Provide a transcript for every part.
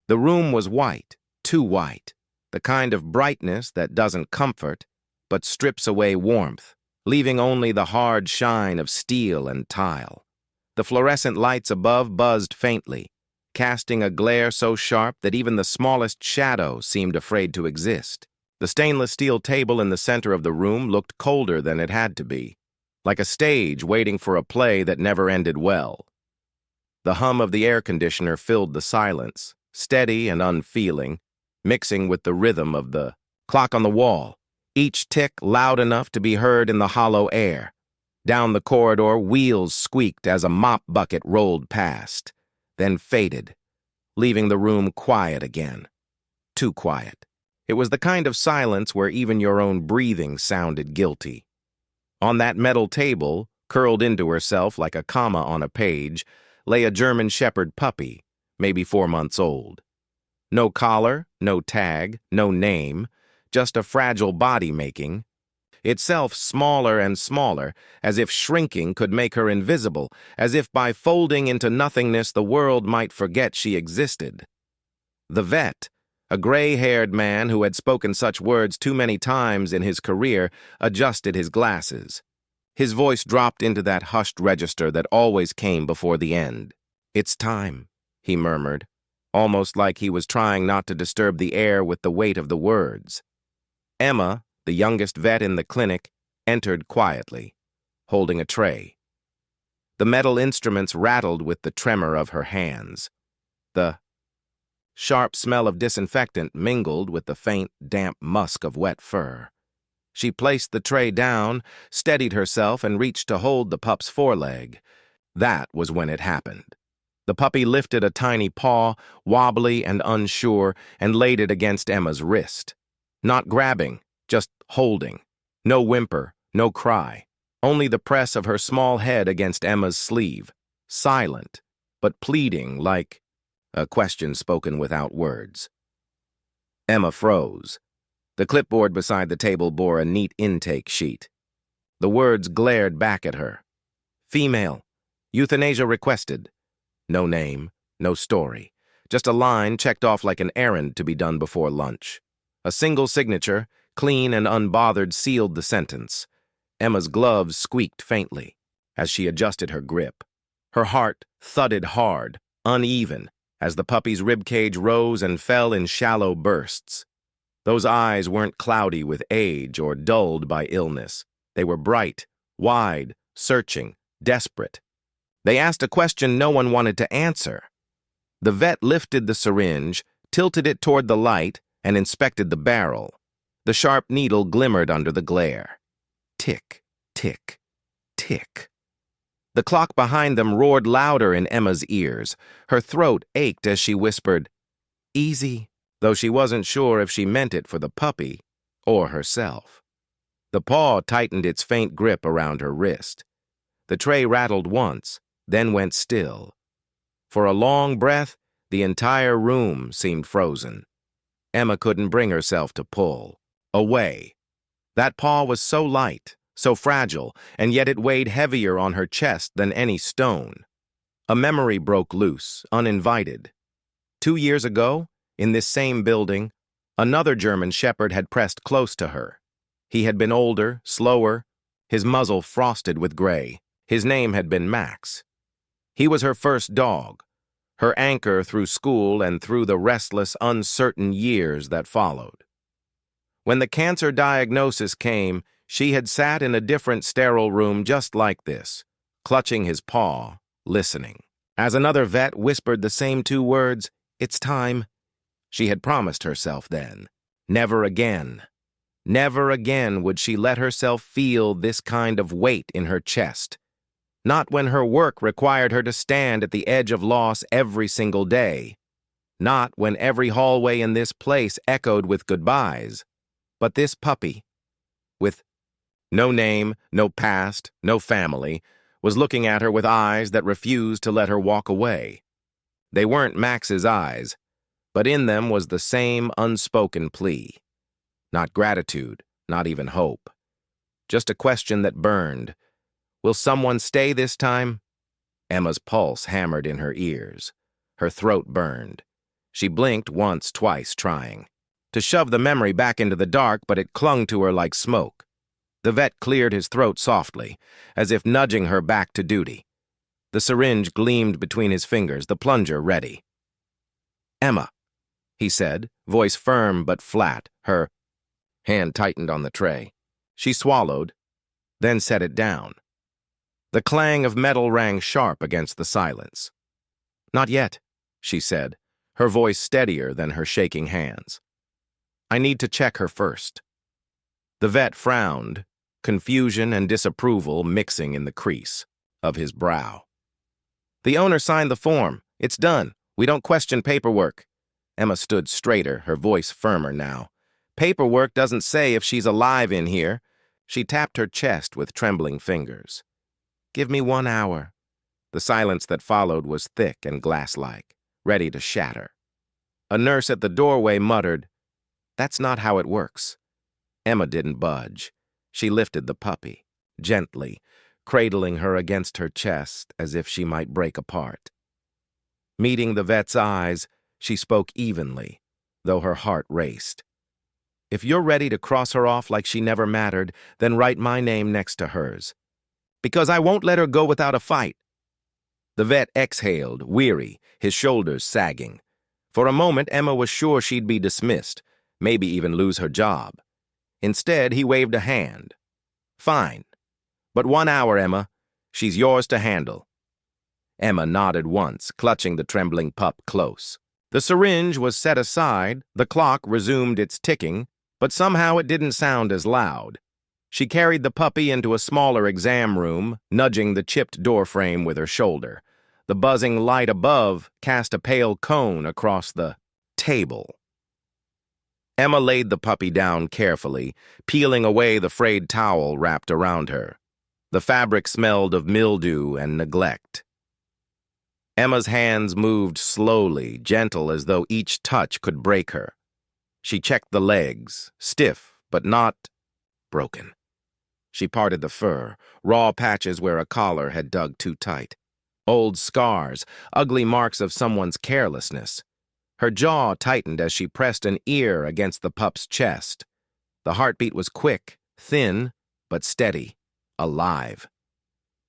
The room was white, too white, the kind of brightness that doesn't comfort, but strips away warmth, leaving only the hard shine of steel and tile. The fluorescent lights above buzzed faintly, casting a glare so sharp that even the smallest shadow seemed afraid to exist. The stainless steel table in the center of the room looked colder than it had to be, like a stage waiting for a play that never ended well. The hum of the air conditioner filled the silence, steady and unfeeling, mixing with the rhythm of the clock on the wall, each tick loud enough to be heard in the hollow air. Down the corridor, wheels squeaked as a mop bucket rolled past, then faded, leaving the room quiet again. Too quiet. It was the kind of silence where even your own breathing sounded guilty. On that metal table, curled into herself like a comma on a page, lay a German Shepherd puppy, maybe 4 months old. No collar, no tag, no name, just a fragile body making, itself smaller and smaller, as if shrinking could make her invisible, as if by folding into nothingness the world might forget she existed. The vet, a gray-haired man who had spoken such words too many times in his career, adjusted his glasses. His voice dropped into that hushed register that always came before the end. "It's time," he murmured, almost like he was trying not to disturb the air with the weight of the words. Emma, the youngest vet in the clinic, entered quietly, holding a tray. The metal instruments rattled with the tremor of her hands. The sharp smell of disinfectant mingled with the faint, damp musk of wet fur. She placed the tray down, steadied herself, and reached to hold the pup's foreleg. That was when it happened. The puppy lifted a tiny paw, wobbly and unsure, and laid it against Emma's wrist. Not grabbing, just holding. No whimper, no cry. Only the press of her small head against Emma's sleeve. Silent, but pleading like a question spoken without words. Emma froze. The clipboard beside the table bore a neat intake sheet. The words glared back at her. Female. Euthanasia requested. No name, no story. Just a line checked off like an errand to be done before lunch. A single signature, clean and unbothered, sealed the sentence. Emma's gloves squeaked faintly as she adjusted her grip. Her heart thudded hard, uneven, as the puppy's ribcage rose and fell in shallow bursts. Those eyes weren't cloudy with age or dulled by illness. They were bright, wide, searching, desperate. They asked a question no one wanted to answer. The vet lifted the syringe, tilted it toward the light, and inspected the barrel. The sharp needle glimmered under the glare. Tick, tick, tick. The clock behind them roared louder in Emma's ears. Her throat ached as she whispered, "Easy," though she wasn't sure if she meant it for the puppy or herself. The paw tightened its faint grip around her wrist. The tray rattled once, then went still. For a long breath, the entire room seemed frozen. Emma couldn't bring herself to pull. Away. That paw was so light, so fragile, and yet it weighed heavier on her chest than any stone. A memory broke loose, uninvited. 2 years ago, in this same building, another German Shepherd had pressed close to her. He had been older, slower, his muzzle frosted with gray. His name had been Max. He was her first dog, her anchor through school and through the restless, uncertain years that followed. When the cancer diagnosis came, she had sat in a different sterile room just like this, clutching his paw, listening. As another vet whispered the same 2 words, "It's time," she had promised herself then. Never again. Never again would she let herself feel this kind of weight in her chest. Not when her work required her to stand at the edge of loss every single day. Not when every hallway in this place echoed with goodbyes. But this puppy, with no name, no past, no family, was looking at her with eyes that refused to let her walk away. They weren't Max's eyes, but in them was the same unspoken plea. Not gratitude, not even hope. Just a question that burned. Will someone stay this time? Emma's pulse hammered in her ears. Her throat burned. She blinked once, twice, trying to shove the memory back into the dark, but it clung to her like smoke. The vet cleared his throat softly, as if nudging her back to duty. The syringe gleamed between his fingers, the plunger ready. "Emma," he said, voice firm but flat. Her hand tightened on the tray. She swallowed, then set it down. The clang of metal rang sharp against the silence. "Not yet," she said, her voice steadier than her shaking hands. "I need to check her first." The vet frowned, confusion and disapproval mixing in the crease of his brow. "The owner signed the form. It's done. We don't question paperwork." Emma stood straighter, her voice firmer now. "Paperwork doesn't say if she's alive in here." She tapped her chest with trembling fingers. "Give me 1 hour." The silence that followed was thick and glass-like, ready to shatter. A nurse at the doorway muttered, "That's not how it works." Emma didn't budge. She lifted the puppy, gently, cradling her against her chest as if she might break apart. Meeting the vet's eyes, she spoke evenly, though her heart raced. "If you're ready to cross her off like she never mattered, then write my name next to hers. Because I won't let her go without a fight." The vet exhaled, weary, his shoulders sagging. For a moment, Emma was sure she'd be dismissed, maybe even lose her job. Instead, he waved a hand. "Fine. But 1 hour, Emma. She's yours to handle." Emma nodded once, clutching the trembling pup close. The syringe was set aside, the clock resumed its ticking, but somehow it didn't sound as loud. She carried the puppy into a smaller exam room, nudging the chipped doorframe with her shoulder. The buzzing light above cast a pale cone across the table. Emma laid the puppy down carefully, peeling away the frayed towel wrapped around her. The fabric smelled of mildew and neglect. Emma's hands moved slowly, gentle as though each touch could break her. She checked the legs, stiff but not broken. She parted the fur, raw patches where a collar had dug too tight. Old scars, ugly marks of someone's carelessness. Her jaw tightened as she pressed an ear against the pup's chest. The heartbeat was quick, thin, but steady, alive.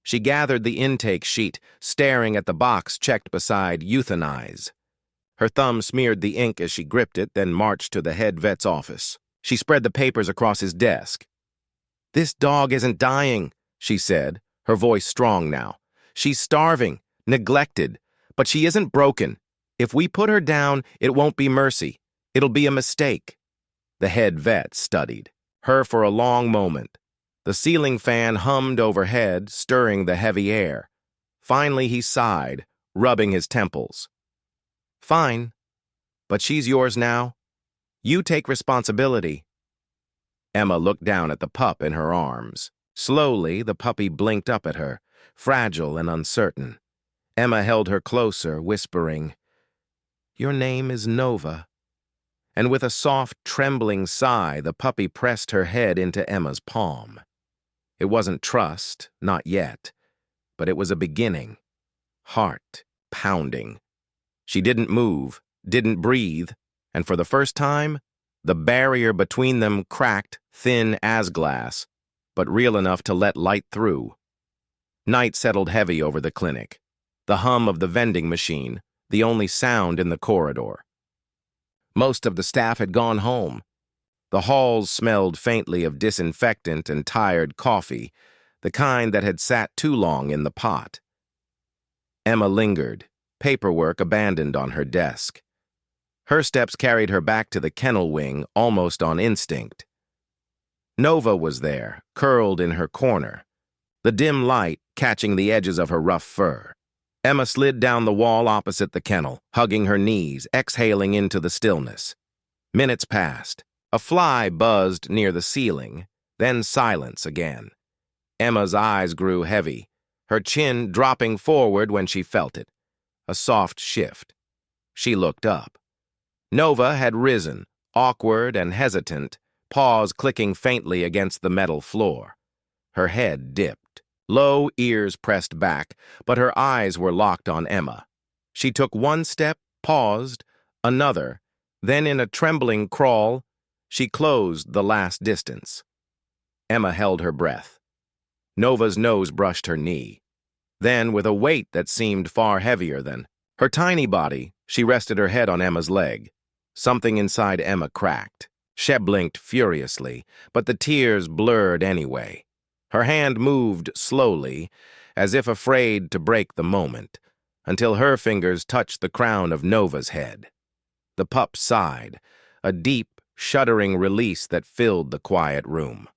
She gathered the intake sheet, staring at the box checked beside euthanize. Her thumb smeared the ink as she gripped it, then marched to the head vet's office. She spread the papers across his desk. "This dog isn't dying," she said, her voice strong now. "She's starving, neglected, but she isn't broken. If we put her down, it won't be mercy. It'll be a mistake." The head vet studied her for a long moment. The ceiling fan hummed overhead, stirring the heavy air. Finally, he sighed, rubbing his temples. "Fine, but she's yours now. You take responsibility." Emma looked down at the pup in her arms. Slowly, the puppy blinked up at her, fragile and uncertain. Emma held her closer, whispering, "Your name is Nova." And with a soft, trembling sigh, the puppy pressed her head into Emma's palm. It wasn't trust, not yet, but it was a beginning. Heart pounding. She didn't move, didn't breathe, and for the first time, the barrier between them cracked, thin as glass, but real enough to let light through. Night settled heavy over the clinic. The hum of the vending machine, the only sound in the corridor. Most of the staff had gone home. The halls smelled faintly of disinfectant and tired coffee, the kind that had sat too long in the pot. Emma lingered, paperwork abandoned on her desk. Her steps carried her back to the kennel wing, almost on instinct. Nova was there, curled in her corner, the dim light catching the edges of her rough fur. Emma slid down the wall opposite the kennel, hugging her knees, exhaling into the stillness. Minutes passed. A fly buzzed near the ceiling, then silence again. Emma's eyes grew heavy, her chin dropping forward when she felt it. A soft shift. She looked up. Nova had risen, awkward and hesitant, paws clicking faintly against the metal floor. Her head dipped, low ears pressed back, but her eyes were locked on Emma. She took one step, paused, Another. Then in a trembling crawl, she closed the last distance. Emma held her breath. Nova's nose brushed her knee. Then, with a weight that seemed far heavier than her tiny body, she rested her head on Emma's leg. Something inside Emma cracked. She blinked furiously, but the tears blurred anyway. Her hand moved slowly, as if afraid to break the moment, until her fingers touched the crown of Nova's head. The pup sighed, a deep, shuddering release that filled the quiet room.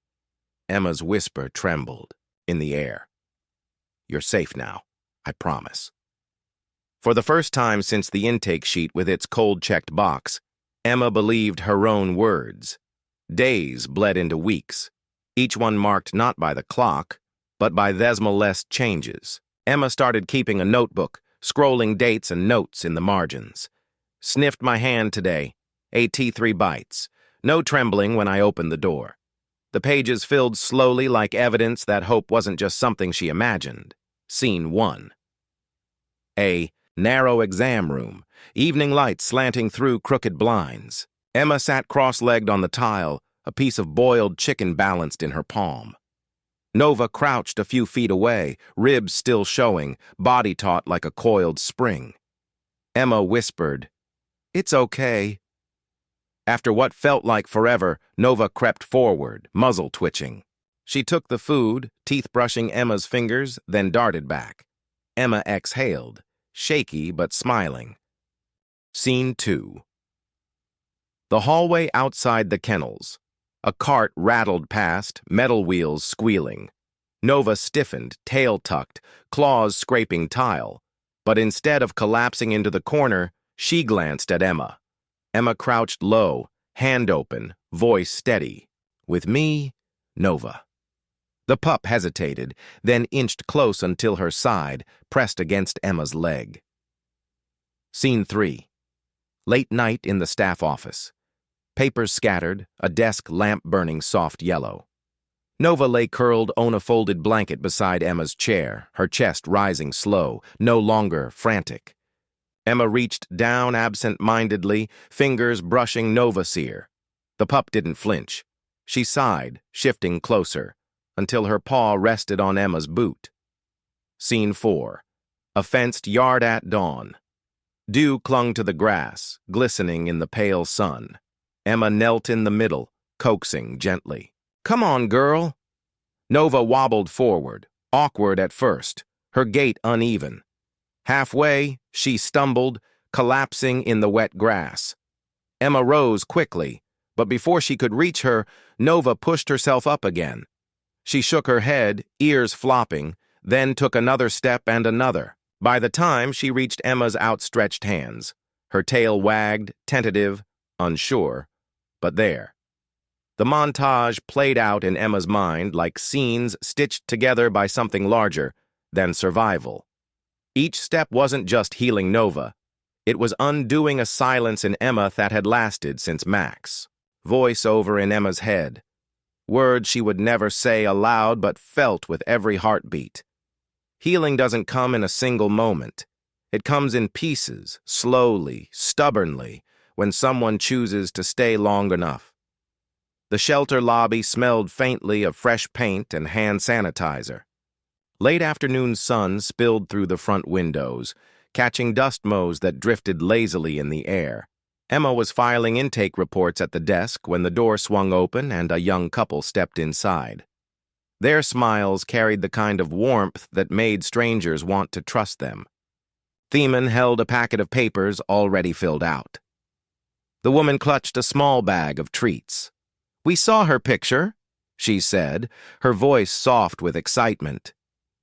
Emma's whisper trembled in the air. "You're safe now, I promise." For the first time since the intake sheet with its cold-checked box, Emma believed her own words. Days bled into weeks, each one marked not by the clock, but by decimal-less changes. Emma started keeping a notebook, scrolling dates and notes in the margins. "Sniffed my hand today. Ate 3 bites. No trembling when I opened the door." The pages filled slowly like evidence that hope wasn't just something she imagined. Scene 1. A narrow exam room, evening light slanting through crooked blinds. Emma sat cross-legged on the tile, a piece of boiled chicken balanced in her palm. Nova crouched a few feet away, ribs still showing, body taut like a coiled spring. Emma whispered, "It's okay." After what felt like forever, Nova crept forward, muzzle twitching. She took the food, teeth brushing Emma's fingers, then darted back. Emma exhaled, shaky but smiling. Scene 2. The hallway outside the kennels. A cart rattled past, metal wheels squealing. Nova stiffened, tail tucked, claws scraping tile. But instead of collapsing into the corner, she glanced at Emma. Emma crouched low, hand open, voice steady. "With me, Nova." The pup hesitated, then inched close until her side pressed against Emma's leg. Scene 3. Late night in the staff office. Papers scattered, a desk lamp burning soft yellow. Nova lay curled on a folded blanket beside Emma's chair, her chest rising slow, no longer frantic. Emma reached down absent-mindedly, fingers brushing Nova's ear. The pup didn't flinch. She sighed, shifting closer, until her paw rested on Emma's boot. Scene 4. A fenced yard at dawn. Dew clung to the grass, glistening in the pale sun. Emma knelt in the middle, coaxing gently. "Come on, girl." Nova wobbled forward, awkward at first, her gait uneven. Halfway, she stumbled, collapsing in the wet grass. Emma rose quickly, but before she could reach her, Nova pushed herself up again. She shook her head, ears flopping, then took another step and another. By the time she reached Emma's outstretched hands, her tail wagged, tentative, unsure, but there. The montage played out in Emma's mind like scenes stitched together by something larger than survival. Each step wasn't just healing Nova. It was undoing a silence in Emma that had lasted since Max. Voice over in Emma's head. Words she would never say aloud but felt with every heartbeat. Healing doesn't come in a single moment. It comes in pieces, slowly, stubbornly, when someone chooses to stay long enough. The shelter lobby smelled faintly of fresh paint and hand sanitizer. Late afternoon sun spilled through the front windows, catching dust motes that drifted lazily in the air. Emma was filing intake reports at the desk when the door swung open and a young couple stepped inside. Their smiles carried the kind of warmth that made strangers want to trust them. Theman held a packet of papers already filled out. The woman clutched a small bag of treats. "We saw her picture," she said, her voice soft with excitement.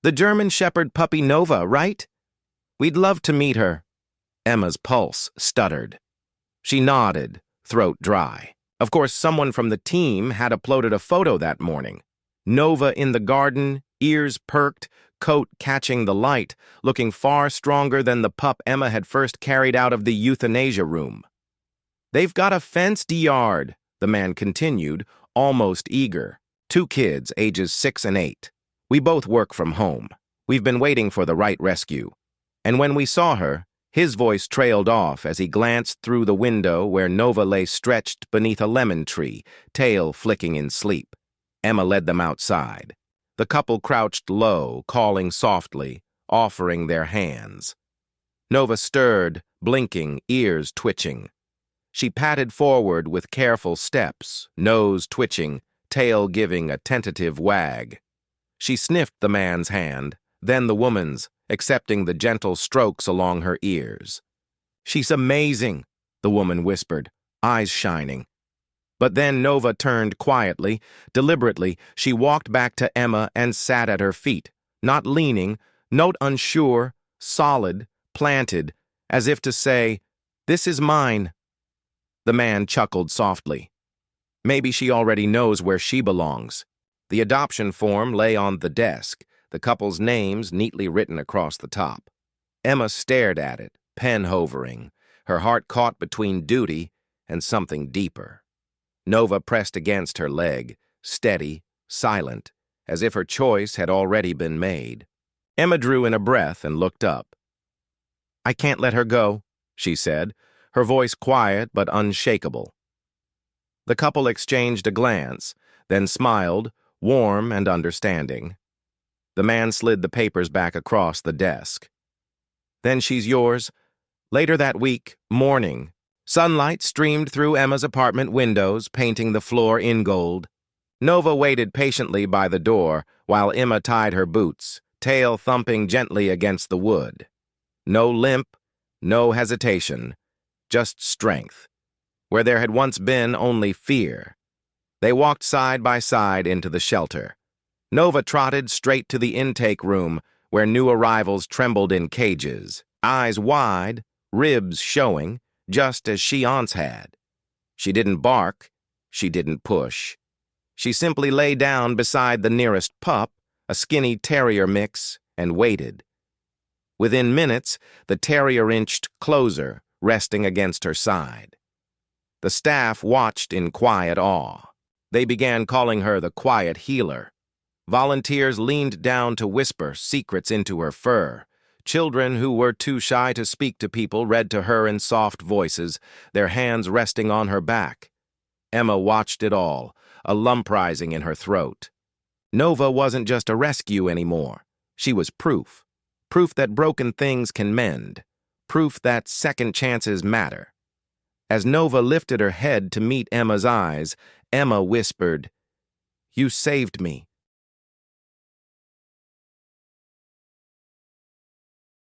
"The German Shepherd puppy Nova, right? We'd love to meet her." Emma's pulse stuttered. She nodded, throat dry. Of course, someone from the team had uploaded a photo that morning. Nova in the garden, ears perked, coat catching the light, looking far stronger than the pup Emma had first carried out of the euthanasia room. "They've got a fenced yard," the man continued, almost eager. "2 kids, ages 6 and 8. We both work from home. We've been waiting for the right rescue. And when we saw her, His voice trailed off as he glanced through the window where Nova lay stretched beneath a lemon tree, tail flicking in sleep. Emma led them outside. The couple crouched low, calling softly, offering their hands. Nova stirred, blinking, ears twitching. She patted forward with careful steps, nose twitching, tail giving a tentative wag. She sniffed the man's hand, then the woman's, accepting the gentle strokes along her ears. "She's amazing," the woman whispered, eyes shining. But then Nova turned quietly, deliberately. She walked back to Emma and sat at her feet, not leaning, not unsure, solid, planted, as if to say, "This is mine." The man chuckled softly. Maybe she already knows where she belongs. The adoption form lay on the desk, the couple's names neatly written across the top. Emma stared at it, pen hovering, her heart caught between duty and something deeper. Nova pressed against her leg, steady, silent, as if her choice had already been made. Emma drew in a breath and looked up. "I can't let her go," she said, her voice quiet but unshakable. The couple exchanged a glance, then smiled, warm and understanding. The man slid the papers back across the desk. "Then she's yours." Later that week, morning, sunlight streamed through Emma's apartment windows, painting the floor in gold. Nova waited patiently by the door while Emma tied her boots, tail thumping gently against the wood. No limp, no hesitation, just strength, where there had once been only fear. They walked side by side into the shelter. Nova trotted straight to the intake room, where new arrivals trembled in cages, eyes wide, ribs showing, just as she once had. She didn't bark, she didn't push. She simply lay down beside the nearest pup, a skinny terrier mix, and waited. Within minutes, the terrier inched closer, resting against her side. The staff watched in quiet awe. They began calling her the quiet healer. Volunteers leaned down to whisper secrets into her fur. Children who were too shy to speak to people read to her in soft voices, their hands resting on her back. Emma watched it all, a lump rising in her throat. Nova wasn't just a rescue anymore. She was proof. Proof that broken things can mend. Proof that second chances matter. As Nova lifted her head to meet Emma's eyes, Emma whispered, "You saved me."